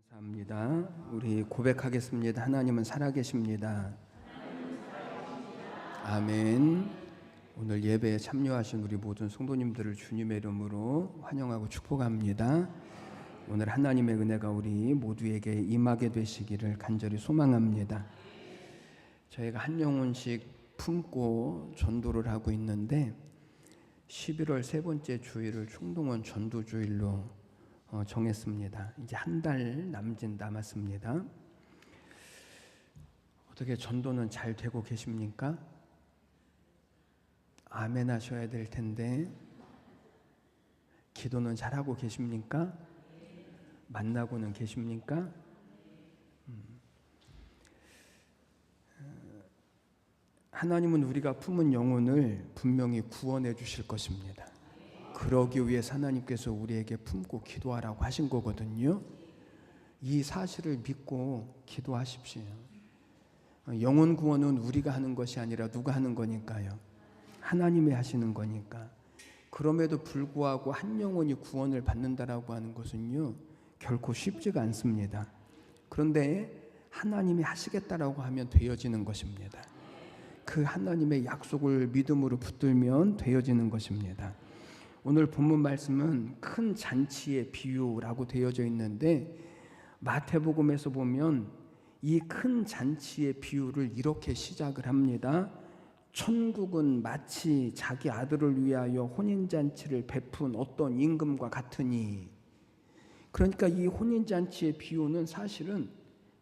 감사합니다. 우리 고백하겠습니다. 하나님은 살아계십니다. 아멘. 오늘 예배에 참여하신 우리 모든 성도님들을 주님의 이름으로 환영하고 축복합니다. 오늘 하나님의 은혜가 우리 모두에게 임하게 되시기를 간절히 소망합니다. 저희가 한 영혼씩 품고 전도를 하고 있는데 11월 세 번째 주일을 총동원 전도주일로 정했습니다. 이제 한 달 남았습니다. 어떻게 전도는 잘 되고 계십니까? 아멘 하셔야 될 텐데. 기도는 잘하고 계십니까? 만나고는 계십니까? 하나님은 우리가 품은 영혼을 분명히 구원해 주실 것입니다. 그러기 위해서 하나님께서 우리에게 품고 기도하라고 하신 거거든요. 이 사실을 믿고 기도하십시오. 영혼 구원은 우리가 하는 것이 아니라 누가 하는 거니까요. 하나님이 하시는 거니까. 그럼에도 불구하고 한 영혼이 구원을 받는다라고 하는 것은요, 결코 쉽지가 않습니다. 그런데 하나님이 하시겠다라고 하면 되어지는 것입니다. 그 하나님의 약속을 믿음으로 붙들면 되어지는 것입니다. 오늘 본문 말씀은 큰 잔치의 비유라고 되어져 있는데, 마태복음에서 보면 이 큰 잔치의 비유를 이렇게 시작을 합니다. 천국은 마치 자기 아들을 위하여 혼인잔치를 베푼 어떤 임금과 같으니. 그러니까 이 혼인잔치의 비유는 사실은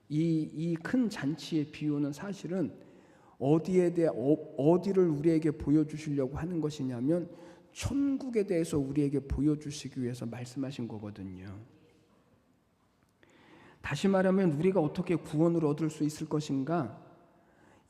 이 큰 잔치의 비유는 사실은 어디를 우리에게 보여주시려고 하는 것이냐면 천국에 대해서 우리에게 보여주시기 위해서 말씀하신 거거든요. 다시 말하면 우리가 어떻게 구원을 얻을 수 있을 것인가,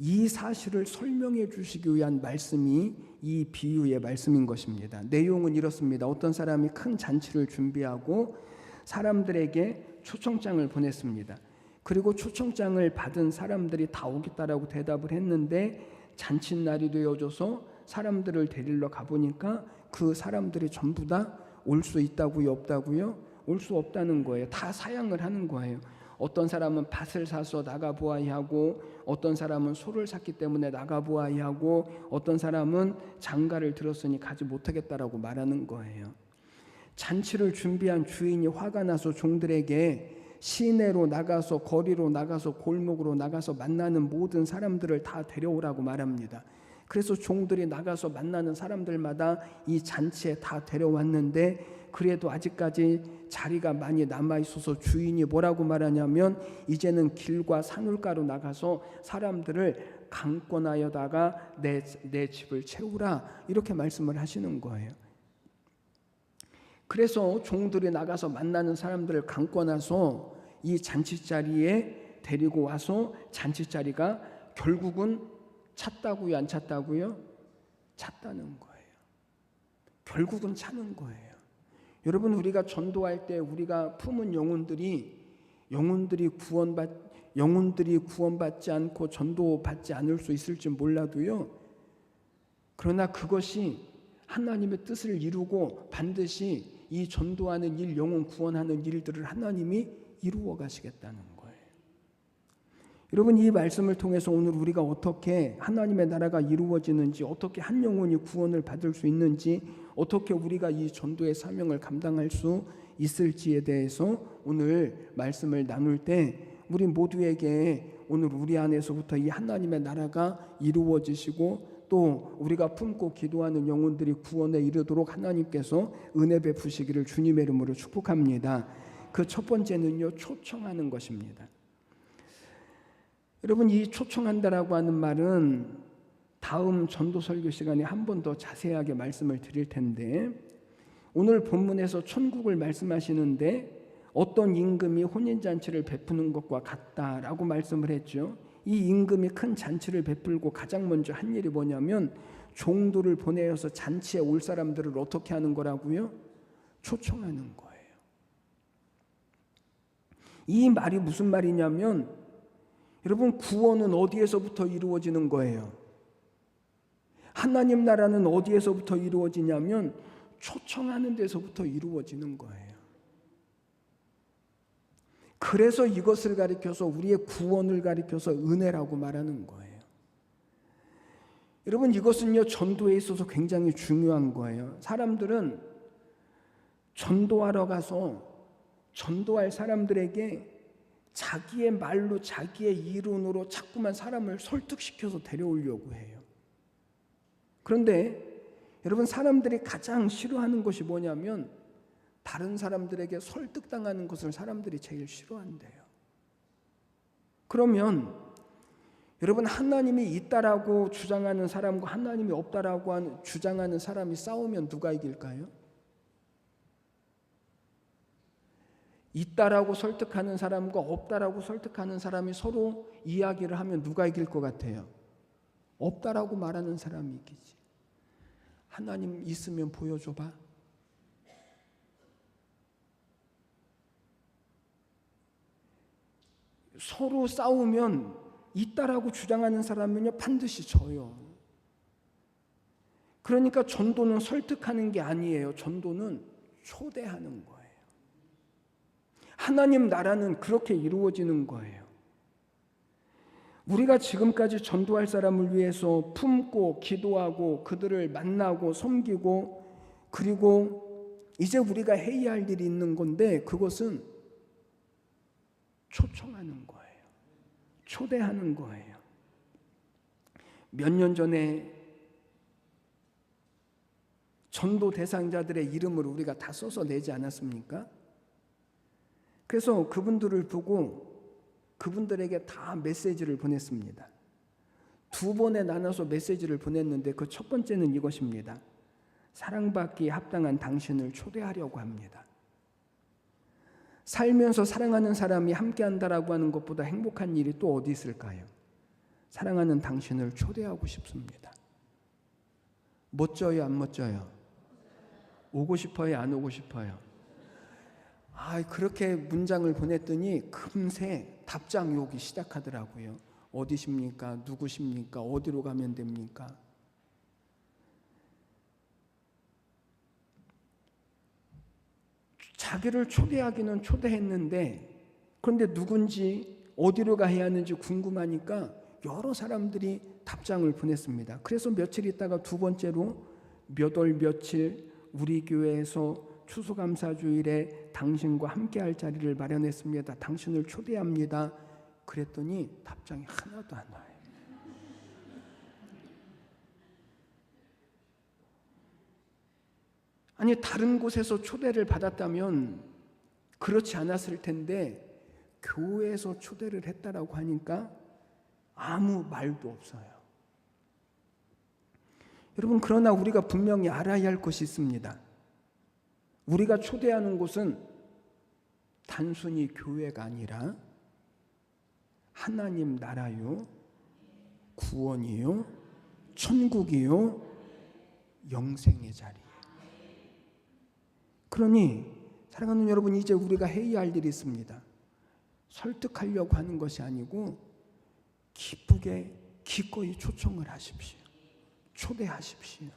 이 사실을 설명해 주시기 위한 말씀이 이 비유의 말씀인 것입니다. 내용은 이렇습니다. 어떤 사람이 큰 잔치를 준비하고 사람들에게 초청장을 보냈습니다. 그리고 초청장을 받은 사람들이 다 오겠다라고 대답을 했는데, 잔칫날이 되어져서 사람들을 데리러 가보니까 그 사람들이 전부 다 올 수 있다고요, 없다고요? 올 수 없다는 거예요. 다 사양을 하는 거예요. 어떤 사람은 밭을 사서 나가보아야 하고, 어떤 사람은 소를 샀기 때문에 나가보아야 하고, 어떤 사람은 장가를 들었으니 가지 못하겠다라고 말하는 거예요. 잔치를 준비한 주인이 화가 나서 종들에게 시내로 나가서, 거리로 나가서, 골목으로 나가서 만나는 모든 사람들을 다 데려오라고 말합니다. 그래서 종들이 나가서 만나는 사람들마다 이 잔치에 다 데려왔는데, 그래도 아직까지 자리가 많이 남아있어서 주인이 뭐라고 말하냐면, 이제는 길과 산울가로 나가서 사람들을 강권하여다가 내 집을 채우라, 이렇게 말씀을 하시는 거예요. 그래서 종들이 나가서 만나는 사람들을 강권해서 이 잔치자리에 데리고 와서 잔치자리가 결국은 찼다고요, 안 찼다고요? 찼다는 거예요. 결국은 차는 거예요. 여러분, 우리가 전도할 때 우리가 품은 영혼들이 구원받지 않고 전도받지 않을 수 있을지 몰라도요, 그러나 그것이 하나님의 뜻을 이루고 반드시 이 전도하는 일, 영혼 구원하는 일들을 하나님이 이루어 가시겠다는 거예요. 여러분, 이 말씀을 통해서 오늘 우리가 어떻게 하나님의 나라가 이루어지는지, 어떻게 한 영혼이 구원을 받을 수 있는지, 어떻게 우리가 이 전도의 사명을 감당할 수 있을지에 대해서 오늘 말씀을 나눌 때, 우리 모두에게 오늘 우리 안에서부터 이 하나님의 나라가 이루어지시고, 또 우리가 품고 기도하는 영혼들이 구원에 이르도록 하나님께서 은혜 베푸시기를 주님의 이름으로 축복합니다. 그 첫 번째는요, 초청하는 것입니다. 여러분, 이 초청한다라고 하는 말은 다음 전도 설교 시간에 한 번 더 자세하게 말씀을 드릴 텐데, 오늘 본문에서 천국을 말씀하시는데 어떤 임금이 혼인잔치를 베푸는 것과 같다라고 말씀을 했죠. 이 임금이 큰 잔치를 베풀고 가장 먼저 한 일이 뭐냐면, 종들을 보내어서 잔치에 올 사람들을 어떻게 하는 거라고요? 초청하는 거예요. 이 말이 무슨 말이냐면, 여러분, 구원은 어디에서부터 이루어지는 거예요? 하나님 나라는 어디에서부터 이루어지냐면 초청하는 데서부터 이루어지는 거예요. 그래서 이것을 가리켜서 우리의 구원을 가리켜서 은혜라고 말하는 거예요. 여러분, 이것은요 전도에 있어서 굉장히 중요한 거예요. 사람들은 전도하러 가서 전도할 사람들에게 자기의 말로 자기의 이론으로 자꾸만 사람을 설득시켜서 데려오려고 해요. 그런데 여러분, 사람들이 가장 싫어하는 것이 뭐냐면 다른 사람들에게 설득당하는 것을 사람들이 제일 싫어한대요. 그러면 여러분, 하나님이 있다라고 주장하는 사람과 하나님이 없다라고 주장하는 사람이 싸우면 누가 이길까요? 있다라고 설득하는 사람과 없다라고 설득하는 사람이 서로 이야기를 하면 누가 이길 것 같아요? 없다라고 말하는 사람이 이기지. 하나님 있으면 보여줘봐. 서로 싸우면 있다라고 주장하는 사람은요 반드시 져요. 그러니까 전도는 설득하는 게 아니에요. 전도는 초대하는 거예요. 하나님 나라는 그렇게 이루어지는 거예요. 우리가 지금까지 전도할 사람을 위해서 품고 기도하고 그들을 만나고 섬기고, 그리고 이제 우리가 해야 할 일이 있는 건데 그것은 초청하는 거예요. 초대하는 거예요. 몇 년 전에 전도 대상자들의 이름을 우리가 다 써서 내지 않았습니까? 그래서 그분들을 보고 그분들에게 다 메시지를 보냈습니다. 2번에 나눠서 메시지를 보냈는데 그 첫 번째는 이것입니다. 사랑받기에 합당한 당신을 초대하려고 합니다. 살면서 사랑하는 사람이 함께한다라고 하는 것보다 행복한 일이 또 어디 있을까요? 사랑하는 당신을 초대하고 싶습니다. 멋져요, 안 멋져요? 오고 싶어요, 안 오고 싶어요? 그렇게 문장을 보냈더니 금세 답장이 오기 시작하더라고요. 어디십니까? 누구십니까? 어디로 가면 됩니까? 자기를 초대하기는 초대했는데 그런데 누군지 어디로 가야 하는지 궁금하니까 여러 사람들이 답장을 보냈습니다. 그래서 며칠 있다가 2번째로 몇 월 며칠 우리 교회에서 추수감사주일에 당신과 함께할 자리를 마련했습니다. 당신을 초대합니다. 그랬더니 답장이 하나도 안 와요. 아니, 다른 곳에서 초대를 받았다면 그렇지 않았을 텐데 교회에서 초대를 했다라고 하니까 아무 말도 없어요. 여러분, 그러나 우리가 분명히 알아야 할 것이 있습니다. 우리가 초대하는 곳은 단순히 교회가 아니라 하나님 나라요, 구원이요, 천국이요, 영생의 자리예요. 그러니 사랑하는 여러분, 이제 우리가 해야 할 일이 있습니다. 설득하려고 하는 것이 아니고 기쁘게 기꺼이 초청을 하십시오. 초대하십시오.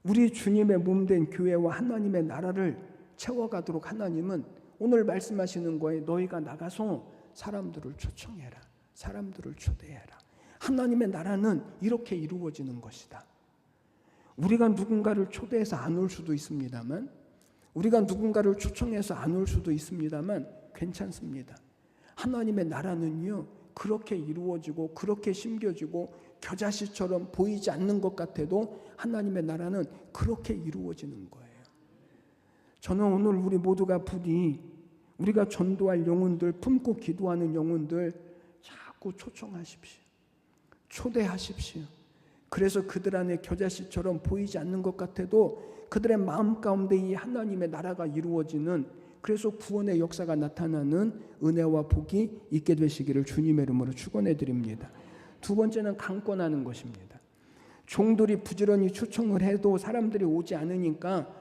우리 주님의 몸된 교회와 하나님의 나라를 채워가도록 하나님은 오늘 말씀하시는 거에 너희가 나가서 사람들을 초청해라. 사람들을 초대해라. 하나님의 나라는 이렇게 이루어지는 것이다. 우리가 누군가를 초대해서 안 올 수도 있습니다만, 우리가 누군가를 초청해서 안 올 수도 있습니다만 괜찮습니다. 하나님의 나라는요 그렇게 이루어지고 그렇게 심겨지고 겨자씨처럼 보이지 않는 것 같아도 하나님의 나라는 그렇게 이루어지는 거예요. 저는 오늘 우리 모두가 부디 우리가 전도할 영혼들, 품고 기도하는 영혼들 자꾸 초청하십시오. 초대하십시오. 그래서 그들 안에 겨자씨처럼 보이지 않는 것 같아도 그들의 마음 가운데 이 하나님의 나라가 이루어지는, 그래서 구원의 역사가 나타나는 은혜와 복이 있게 되시기를 주님의 이름으로 축원해 드립니다. 2번째는 강권하는 것입니다. 종들이 부지런히 초청을 해도 사람들이 오지 않으니까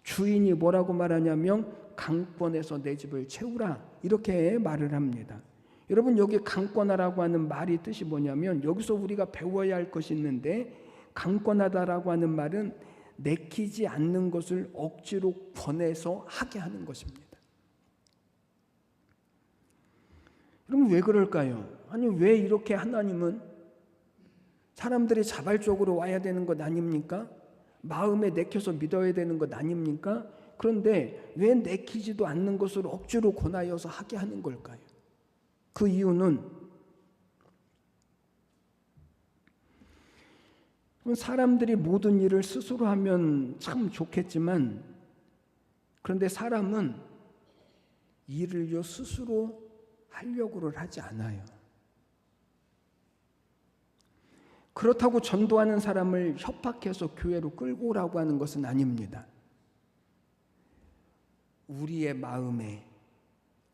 주인이 뭐라고 말하냐면 강권해서 내 집을 채우라, 이렇게 말을 합니다. 여러분, 여기 강권하라고 하는 말이 뜻이 뭐냐면 여기서 우리가 배워야 할 것이 있는데, 강권하다라고 하는 말은 내키지 않는 것을 억지로 권해서 하게 하는 것입니다. 그럼 왜 그럴까요? 아니 왜 이렇게 하나님은 사람들이 자발적으로 와야 되는 것 아닙니까? 마음에 내켜서 믿어야 되는 것 아닙니까? 그런데 왜 내키지도 않는 것을 억지로 권하여서 하게 하는 걸까요? 그 이유는 사람들이 모든 일을 스스로 하면 참 좋겠지만 그런데 사람은 일을 스스로 하려고를 하지 않아요. 그렇다고 전도하는 사람을 협박해서 교회로 끌고 오라고 하는 것은 아닙니다. 우리의 마음에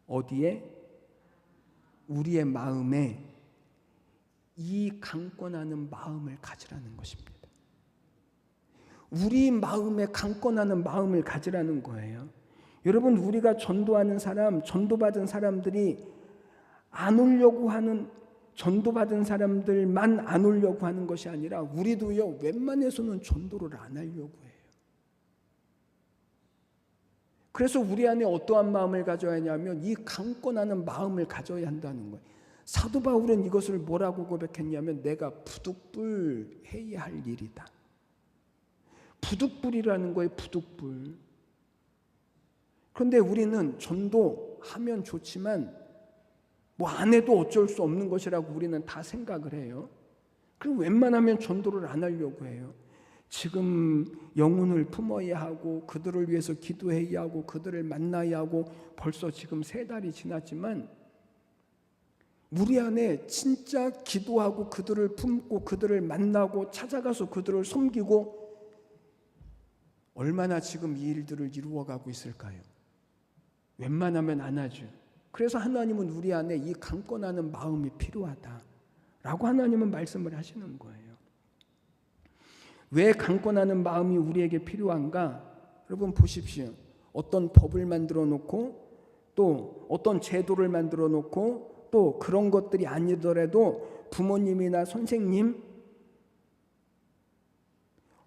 어디에? 우리의 마음에 이 강권하는 마음을 가지라는 것입니다. 우리 마음에 강권하는 마음을 가지라는 거예요. 여러분 우리가 전도하는 사람, 전도받은 사람들이 안 오려고 하는 전도받은 사람들만 안 오려고 하는 것이 아니라 우리도요 웬만해서는 전도를 안 하려고 해요. 그래서 우리 안에 어떠한 마음을 가져야 하냐면 이 강권하는 마음을 가져야 한다는 거예요. 사도 바울은 이것을 뭐라고 고백했냐면 내가 부득불해야 할 일이다. 부득불이라는 거예요. 부득불. 그런데 우리는 전도하면 좋지만 뭐 안 해도 어쩔 수 없는 것이라고 우리는 다 생각을 해요. 그럼 웬만하면 전도를 안 하려고 해요. 지금 영혼을 품어야 하고 그들을 위해서 기도해야 하고 그들을 만나야 하고 벌써 지금 3달이 지났지만 우리 안에 진짜 기도하고 그들을 품고 그들을 만나고 찾아가서 그들을 섬기고 얼마나 지금 이 일들을 이루어가고 있을까요? 웬만하면 안 하죠. 그래서 하나님은 우리 안에 이 강권하는 마음이 필요하다라고 하나님은 말씀을 하시는 거예요. 왜 강권하는 마음이 우리에게 필요한가? 여러분 보십시오. 어떤 법을 만들어 놓고 또 어떤 제도를 만들어 놓고 또 그런 것들이 아니더라도 부모님이나 선생님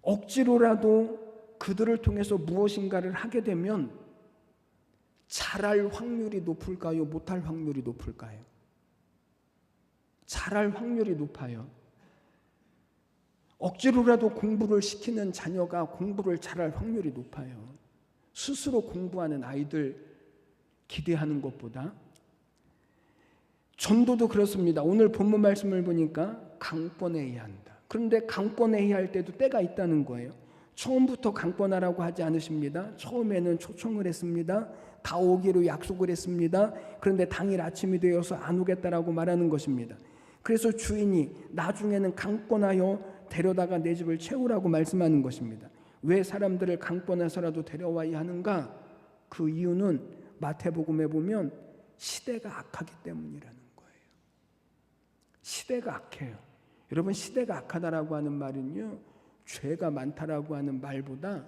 억지로라도 그들을 통해서 무엇인가를 하게 되면 잘할 확률이 높을까요? 못할 확률이 높을까요? 잘할 확률이 높아요. 억지로라도 공부를 시키는 자녀가 공부를 잘할 확률이 높아요. 스스로 공부하는 아이들 기대하는 것보다. 전도도 그렇습니다. 오늘 본문 말씀을 보니까 강권해야 한다. 그런데 강권해야 할 때도 때가 있다는 거예요. 처음부터 강권하라고 하지 않으십니다. 처음에는 초청을 했습니다. 다 오기로 약속을 했습니다. 그런데 당일 아침이 되어서 안 오겠다라고 말하는 것입니다. 그래서 주인이 나중에는 강권하여 데려다가 내 집을 채우라고 말씀하는 것입니다. 왜 사람들을 강권해서라도 데려와야 하는가? 그 이유는 마태복음에 보면 시대가 악하기 때문이라는 거예요. 시대가 악해요. 여러분 시대가 악하다라고 하는 말은요. 죄가 많다라고 하는 말보다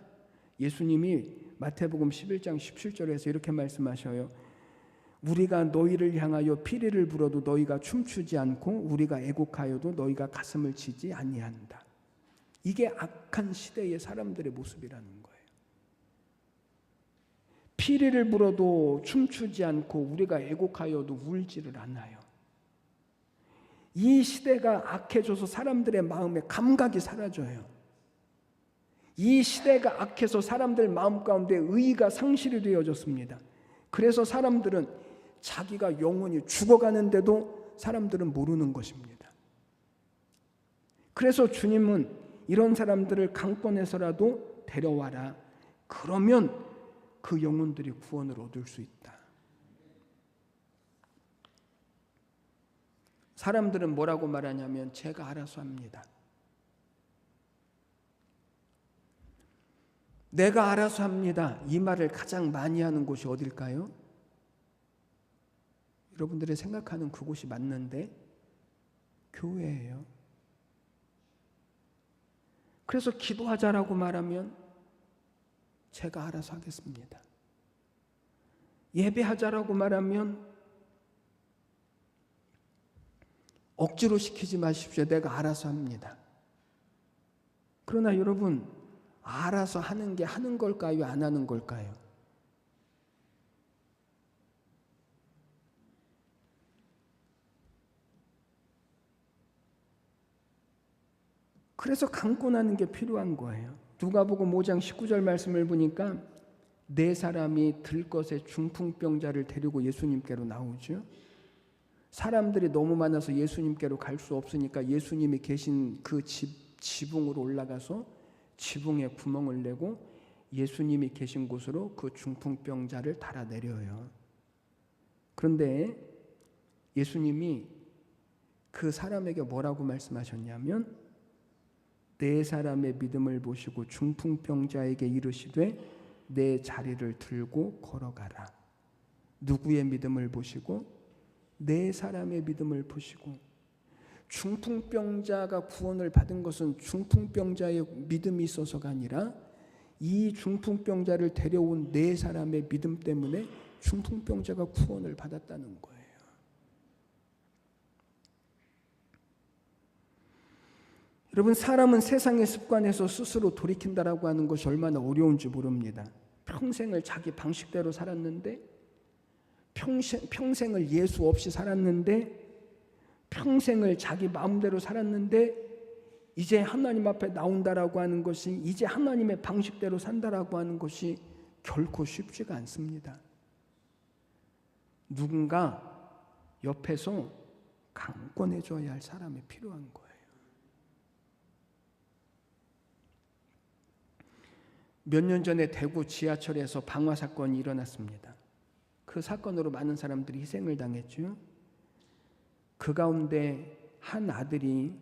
예수님이 마태복음 11장 17절에서 이렇게 말씀하셔요. 우리가 너희를 향하여 피리를 불어도 너희가 춤추지 않고 우리가 애곡하여도 너희가 가슴을 치지 아니한다. 이게 악한 시대의 사람들의 모습이라는 거예요. 피리를 불어도 춤추지 않고 우리가 애곡하여도 울지를 않아요. 이 시대가 악해져서 사람들의 마음에 감각이 사라져요. 이 시대가 악해서 사람들 마음 가운데 의의가 상실이 되어졌습니다. 그래서 사람들은 자기가 영혼이 죽어가는데도 사람들은 모르는 것입니다. 그래서 주님은 이런 사람들을 강권해서라도 데려와라. 그러면 그 영혼들이 구원을 얻을 수 있다. 사람들은 뭐라고 말하냐면 제가 알아서 합니다. 내가 알아서 합니다. 이 말을 가장 많이 하는 곳이 어딜까요? 여러분들이 생각하는 그곳이 맞는데 교회예요. 그래서 기도하자라고 말하면 제가 알아서 하겠습니다. 예배하자라고 말하면 억지로 시키지 마십시오. 내가 알아서 합니다. 그러나 여러분 알아서 하는 게 하는 걸까요? 안 하는 걸까요? 그래서 강권하는 게 필요한 거예요. 누가복음 5장 19절 말씀을 보니까 네 사람이 들것에 중풍병자를 데리고 예수님께로 나오죠. 사람들이 너무 많아서 예수님께로 갈 수 없으니까 예수님이 계신 그 지붕으로 올라가서 지붕에 구멍을 내고 예수님이 계신 곳으로 그 중풍병자를 달아내려요. 그런데 예수님이 그 사람에게 뭐라고 말씀하셨냐면 네 사람의 믿음을 보시고 중풍병자에게 이르시되 내 자리를 들고 걸어가라. 누구의 믿음을 보시고? 네 사람의 믿음을 보시고. 중풍병자가 구원을 받은 것은 중풍병자의 믿음이 있어서가 아니라 이 중풍병자를 데려온 네 사람의 믿음 때문에 중풍병자가 구원을 받았다는 거예요. 여러분, 사람은 세상의 습관에서 스스로 돌이킨다라고 하는 것이 얼마나 어려운지 모릅니다. 평생을 자기 방식대로 살았는데, 평생을 예수 없이 살았는데, 평생을 자기 마음대로 살았는데, 이제 하나님 앞에 나온다라고 하는 것이, 이제 하나님의 방식대로 산다라고 하는 것이 결코 쉽지가 않습니다. 누군가 옆에서 강권해줘야 할 사람이 필요한 거예요. 몇 년 전에 대구 지하철에서 방화 사건이 일어났습니다. 그 사건으로 많은 사람들이 희생을 당했죠. 그 가운데 한 아들이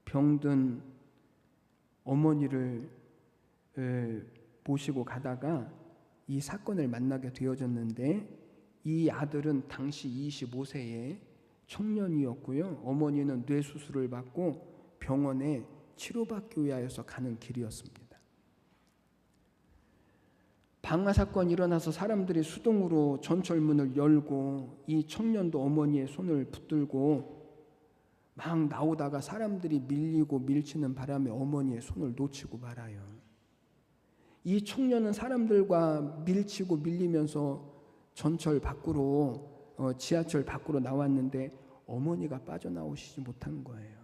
병든 어머니를 모시고 가다가 이 사건을 만나게 되어졌는데, 이 아들은 당시 25세의 청년이었고요. 어머니는 뇌수술을 받고 병원에 치료받기 위하여서 가는 길이었습니다. 방화 사건이 일어나서 사람들이 수동으로 전철문을 열고 이 청년도 어머니의 손을 붙들고 막 나오다가 사람들이 밀리고 밀치는 바람에 어머니의 손을 놓치고 말아요. 이 청년은 사람들과 밀치고 밀리면서 전철 밖으로 지하철 밖으로 나왔는데 어머니가 빠져나오시지 못한 거예요.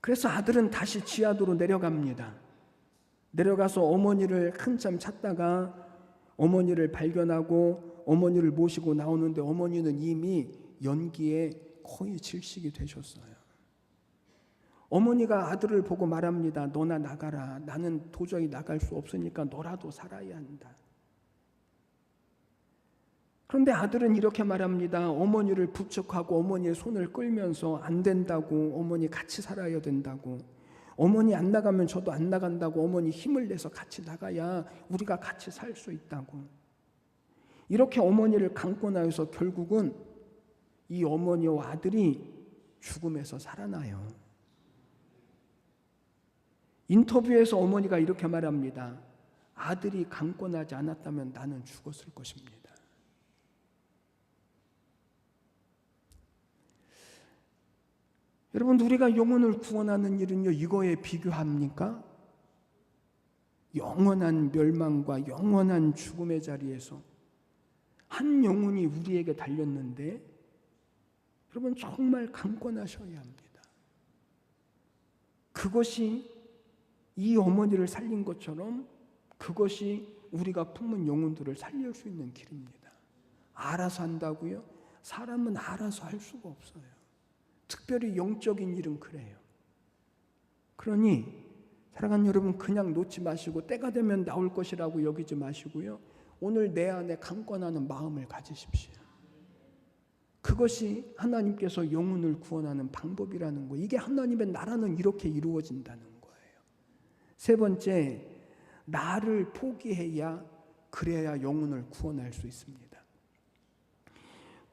그래서 아들은 다시 지하도로 내려갑니다. 내려가서 어머니를 한참 찾다가 어머니를 발견하고 어머니를 모시고 나오는데 어머니는 이미 연기에 거의 질식이 되셨어요. 어머니가 아들을 보고 말합니다. 너나 나가라. 나는 도저히 나갈 수 없으니까 너라도 살아야 한다. 그런데 아들은 이렇게 말합니다. 어머니를 부축하고 어머니의 손을 끌면서 안 된다고, 어머니 같이 살아야 된다고, 어머니 안 나가면 저도 안 나간다고, 어머니 힘을 내서 같이 나가야 우리가 같이 살 수 있다고. 이렇게 어머니를 강권하여서 결국은 이 어머니와 아들이 죽음에서 살아나요. 인터뷰에서 어머니가 이렇게 말합니다. 아들이 강권하지 않았다면 나는 죽었을 것입니다. 여러분, 우리가 영혼을 구원하는 일은요, 이거에 비교합니까? 영원한 멸망과 영원한 죽음의 자리에서 한 영혼이 우리에게 달렸는데, 여러분 정말 강권하셔야 합니다. 그것이 이 어머니를 살린 것처럼 그것이 우리가 품은 영혼들을 살릴 수 있는 길입니다. 알아서 한다고요? 사람은 알아서 할 수가 없어요. 특별히 영적인 일은 그래요. 그러니 사랑하는 여러분, 그냥 놓지 마시고 때가 되면 나올 것이라고 여기지 마시고요. 오늘 내 안에 강권하는 마음을 가지십시오. 그것이 하나님께서 영혼을 구원하는 방법이라는 거예요. 이게 하나님의 나라는 이렇게 이루어진다는 거예요. 세 번째, 나를 포기해야, 그래야 영혼을 구원할 수 있습니다.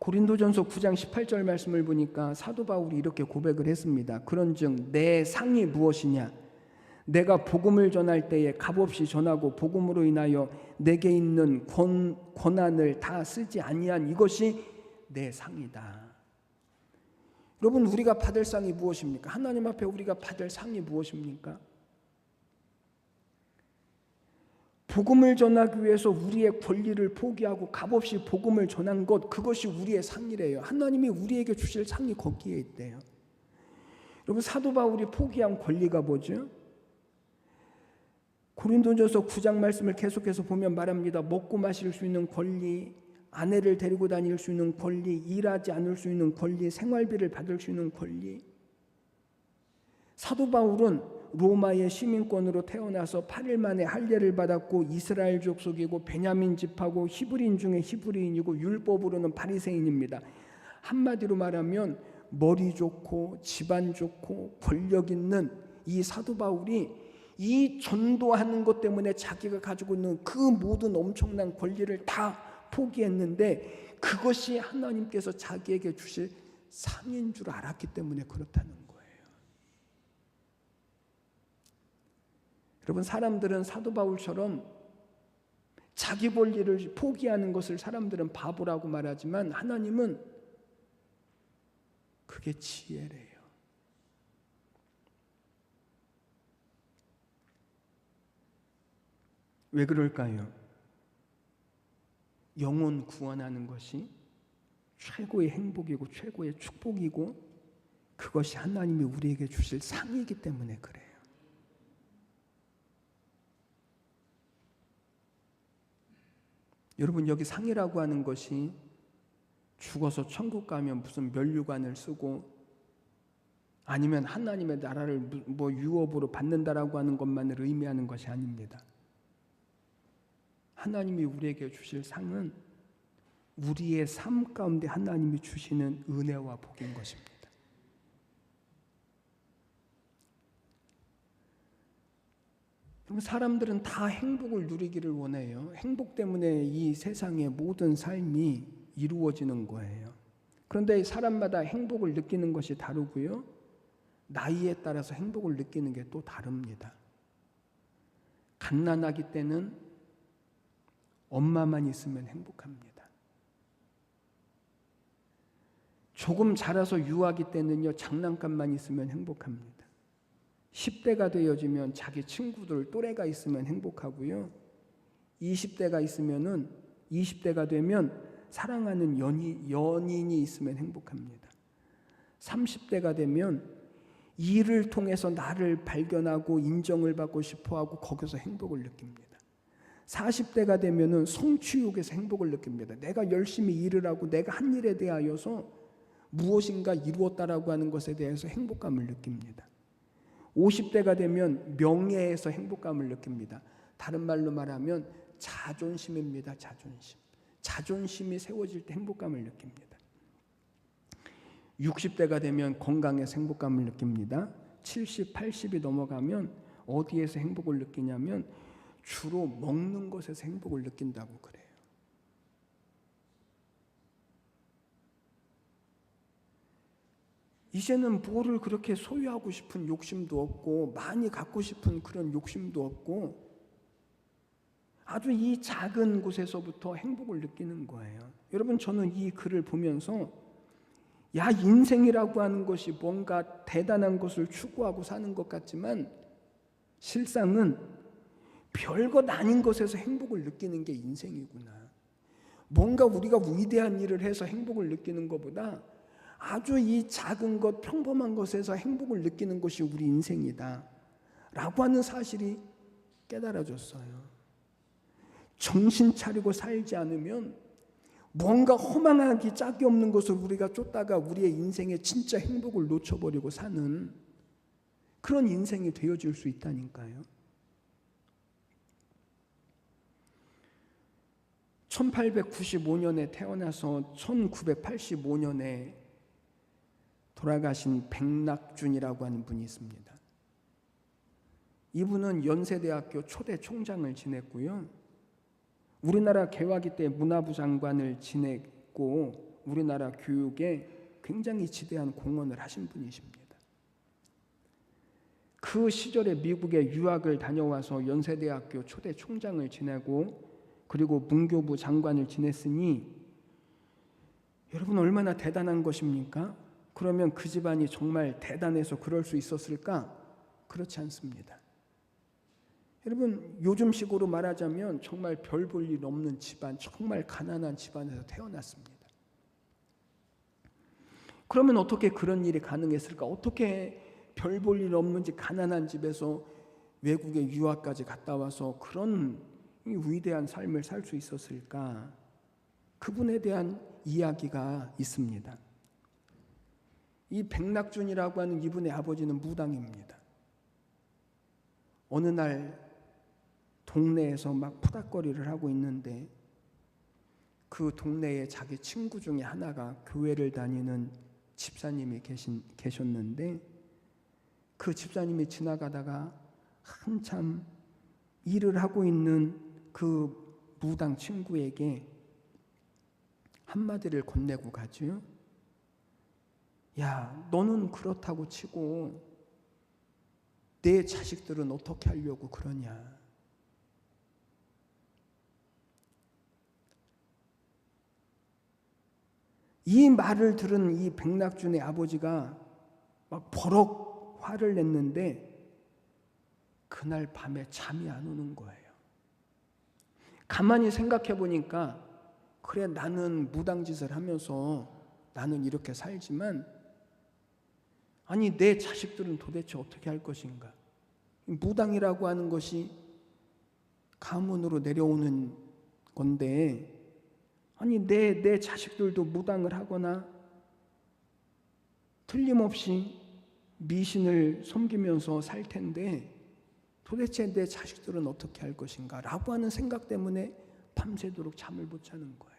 고린도전서 9장 18절 말씀을 보니까 사도 바울이 이렇게 고백을 했습니다. 그런즉 내 상이 무엇이냐? 내가 복음을 전할 때에 값없이 전하고 복음으로 인하여 내게 있는 권한을 다 쓰지 아니한 이것이 내 상이다. 여러분, 우리가 받을 상이 무엇입니까? 하나님 앞에 우리가 받을 상이 무엇입니까? 복음을 전하기 위해서 우리의 권리를 포기하고 값없이 복음을 전한 것, 그것이 우리의 상이래요. 하나님이 우리에게 주실 상이 거기에 있대요. 여러분, 사도 바울이 포기한 권리가 뭐죠? 고린도전서 9장 말씀을 계속해서 보면 말합니다. 먹고 마실 수 있는 권리, 아내를 데리고 다닐 수 있는 권리, 일하지 않을 수 있는 권리, 생활비를 받을 수 있는 권리. 사도 바울은 로마의 시민권으로 태어나서 8일 만에 할례를 받았고 이스라엘 족속이고 베냐민 집하고 히브리인 중에 히브리인이고 율법으로는 바리새인입니다. 한마디로 말하면 머리 좋고 집안 좋고 권력 있는 이 사도 바울이 이 전도하는 것 때문에 자기가 가지고 있는 그 모든 엄청난 권리를 다 포기했는데 그것이 하나님께서 자기에게 주실 상인 줄 알았기 때문에 그렇다는 거예요. 여러분, 사람들은 사도 바울처럼 자기 권리를 포기하는 것을 사람들은 바보라고 말하지만 하나님은 그게 지혜래요. 왜 그럴까요? 영혼 구원하는 것이 최고의 행복이고 최고의 축복이고 그것이 하나님이 우리에게 주실 상이기 때문에 그래요. 여러분, 여기 상이라고 하는 것이 죽어서 천국 가면 무슨 면류관을 쓰고 아니면 하나님의 나라를 뭐 유업으로 받는다라고 하는 것만을 의미하는 것이 아닙니다. 하나님이 우리에게 주실 상은 우리의 삶 가운데 하나님이 주시는 은혜와 복인 것입니다. 사람들은 다 행복을 누리기를 원해요. 행복 때문에 이 세상의 모든 삶이 이루어지는 거예요. 그런데 사람마다 행복을 느끼는 것이 다르고요. 나이에 따라서 행복을 느끼는 게 또 다릅니다. 갓난아기 때는 엄마만 있으면 행복합니다. 조금 자라서 유아기 때는요, 장난감만 있으면 행복합니다. 10대가 되어지면 자기 친구들, 또래가 있으면 행복하고요. 20대가 되면 사랑하는 연인이 있으면 행복합니다. 30대가 되면 일을 통해서 나를 발견하고 인정을 받고 싶어하고 거기서 행복을 느낍니다. 40대가 되면은 성취욕에서 행복을 느낍니다. 내가 열심히 일을 하고 내가 한 일에 대하여서 무엇인가 이루었다라고 하는 것에 대해서 행복감을 느낍니다. 50대가 되면 명예에서 행복감을 느낍니다. 다른 말로 말하면 자존심입니다. 자존심이 세워질 때 행복감을 느낍니다. 60대가 되면 건강에서 행복감을 느낍니다. 70, 80이 넘어가면 어디에서 행복을 느끼냐면 주로 먹는 것에서 행복을 느낀다고 그래요. 이제는 뭐를 그렇게 소유하고 싶은 욕심도 없고 많이 갖고 싶은 그런 욕심도 없고 아주 이 작은 곳에서부터 행복을 느끼는 거예요. 여러분, 저는 이 글을 보면서 인생이라고 하는 것이 뭔가 대단한 것을 추구하고 사는 것 같지만 실상은 별것 아닌 것에서 행복을 느끼는 게 인생이구나. 뭔가 우리가 위대한 일을 해서 행복을 느끼는 것보다 아주 이 작은 것, 평범한 것에서 행복을 느끼는 것이 우리 인생이다 라고 하는 사실이 깨달아졌어요. 정신 차리고 살지 않으면 뭔가 허망하기 짝이 없는 것을 우리가 쫓다가 우리의 인생의 진짜 행복을 놓쳐버리고 사는 그런 인생이 되어질 수 있다니까요. 1895년에 태어나서 1985년에 돌아가신 백낙준이라고 하는 분이 있습니다. 이분은 연세대학교 초대 총장을 지냈고요. 우리나라 개화기 때 문화부 장관을 지냈고 우리나라 교육에 굉장히 지대한 공헌을 하신 분이십니다. 그 시절에 미국에 유학을 다녀와서 연세대학교 초대 총장을 지내고 그리고 문교부 장관을 지냈으니 여러분 얼마나 대단한 것입니까? 그러면 그 집안이 정말 대단해서 그럴 수 있었을까? 그렇지 않습니다. 여러분 요즘식으로 말하자면 정말 별 볼 일 없는 집안, 정말 가난한 집안에서 태어났습니다. 그러면 어떻게 그런 일이 가능했을까? 어떻게 별 볼 일 없는지 가난한 집에서 외국에 유학까지 갔다 와서 그런 위대한 삶을 살 수 있었을까? 그분에 대한 이야기가 있습니다. 이 백낙준이라고 하는 이분의 아버지는 무당입니다. 어느 날 동네에서 막 푸닥거리를 하고 있는데 그 동네에 자기 친구 중에 하나가 교회를 다니는 집사님이 계셨는데 그 집사님이 지나가다가 한참 일을 하고 있는 그 무당 친구에게 한마디를 건네고 가죠. 야, 너는 그렇다고 치고 내 자식들은 어떻게 하려고 그러냐. 이 말을 들은 이 백낙준의 아버지가 막 버럭 화를 냈는데 그날 밤에 잠이 안 오는 거예요. 가만히 생각해 보니까 그래 나는 무당짓을 하면서 나는 이렇게 살지만 아니 내 자식들은 도대체 어떻게 할 것인가. 무당이라고 하는 것이 가문으로 내려오는 건데 아니 내 자식들도 무당을 하거나 틀림없이 미신을 섬기면서 살 텐데 도대체 내 자식들은 어떻게 할 것인가 라고 하는 생각 때문에 밤새도록 잠을 못 자는 거예요.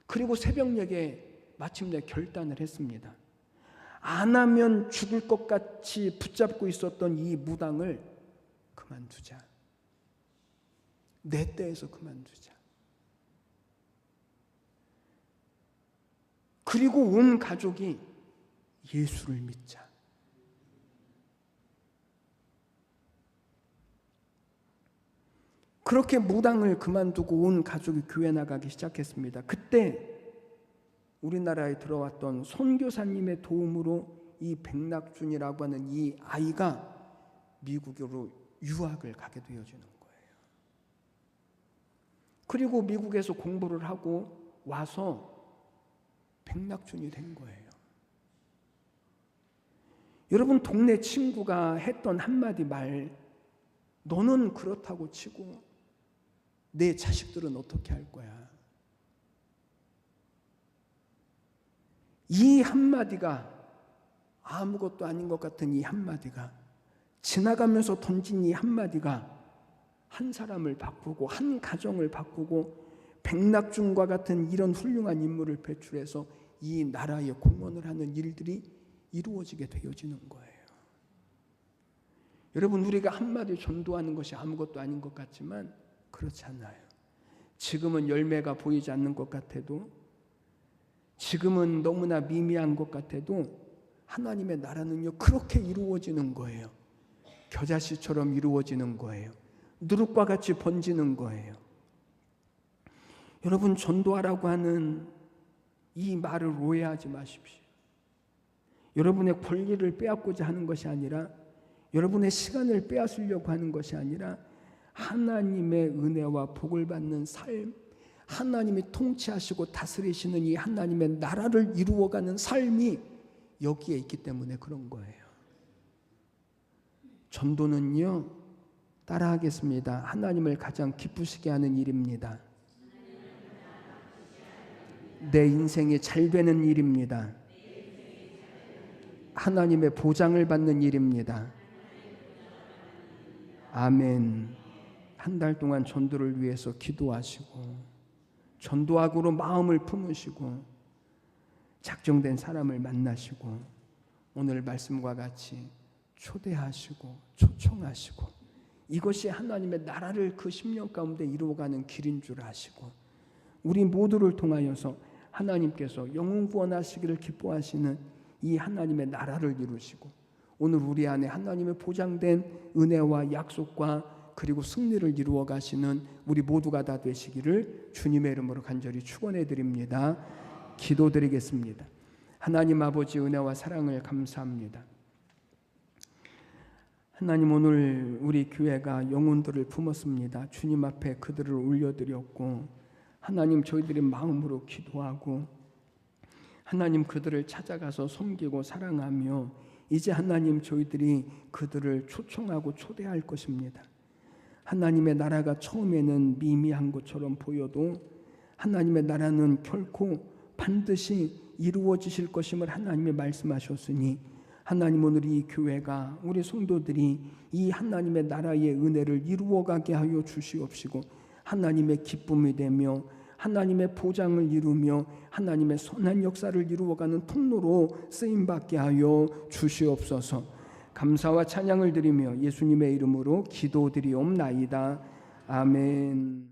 그리고 새벽녘에 마침내 결단을 했습니다. 안 하면 죽을 것 같이 붙잡고 있었던 이 무당을 그만두자. 내 때에서 그만두자. 그리고 온 가족이 예수를 믿자. 그렇게 무당을 그만두고 온 가족이 교회 나가기 시작했습니다. 그때 우리나라에 들어왔던 선교사님의 도움으로 이 백낙준이라고 하는 이 아이가 미국으로 유학을 가게 되어지는 거예요. 그리고 미국에서 공부를 하고 와서 백낙준이 된 거예요. 여러분 동네 친구가 했던 한마디 말, 너는 그렇다고 치고 내 자식들은 어떻게 할 거야? 이 한마디가 아무것도 아닌 것 같은 이 한마디가 지나가면서 던진 이 한마디가 한 사람을 바꾸고 한 가정을 바꾸고 백낙준과 같은 이런 훌륭한 인물을 배출해서 이 나라에 공헌을 하는 일들이 이루어지게 되어지는 거예요. 여러분 우리가 한마디 전도하는 것이 아무것도 아닌 것 같지만 그렇지 않아요. 지금은 열매가 보이지 않는 것 같아도 지금은 너무나 미미한 것 같아도 하나님의 나라는요 그렇게 이루어지는 거예요. 겨자씨처럼 이루어지는 거예요. 누룩과 같이 번지는 거예요. 여러분 전도하라고 하는 이 말을 오해하지 마십시오. 여러분의 권리를 빼앗고자 하는 것이 아니라 여러분의 시간을 빼앗으려고 하는 것이 아니라 하나님의 은혜와 복을 받는 삶, 하나님이 통치하시고 다스리시는 이 하나님의 나라를 이루어가는 삶이 여기에 있기 때문에 그런 거예요. 전도는요, 따라하겠습니다. 하나님을 가장 기쁘시게 하는 일입니다. 내 인생이 잘 되는 일입니다. 하나님의 보장을 받는 일입니다. 아멘. 한 달 동안 전도를 위해서 기도하시고 전도학으로 마음을 품으시고 작정된 사람을 만나시고 오늘 말씀과 같이 초대하시고 초청하시고 이것이 하나님의 나라를 그 10년 가운데 이루어가는 길인 줄 아시고 우리 모두를 통하여서 하나님께서 영혼 구원하시기를 기뻐하시는 이 하나님의 나라를 이루시고 오늘 우리 안에 하나님의 보장된 은혜와 약속과 그리고 승리를 이루어 가시는 우리 모두가 다 되시기를 주님의 이름으로 간절히 축원해 드립니다. 기도드리겠습니다. 하나님 아버지 은혜와 사랑을 감사합니다. 하나님, 오늘 우리 교회가 영혼들을 품었습니다. 주님 앞에 그들을 올려드렸고, 하나님, 저희들이 마음으로 기도하고 하나님, 그들을 찾아가서 섬기고 사랑하며 이제 하나님, 저희들이 그들을 초청하고 초대할 것입니다. 하나님의 나라가 처음에는 미미한 것처럼 보여도 하나님의 나라는 결코 반드시 이루어지실 것임을 하나님이 말씀하셨으니, 하나님, 오늘 이 교회가, 우리 성도들이 이 하나님의 나라의 은혜를 이루어가게 하여 주시옵시고, 하나님의 기쁨이 되며 하나님의 보장을 이루며 하나님의 선한 역사를 이루어가는 통로로 쓰임받게 하여 주시옵소서. 감사와 찬양을 드리며 예수님의 이름으로 기도드리옵나이다. 아멘.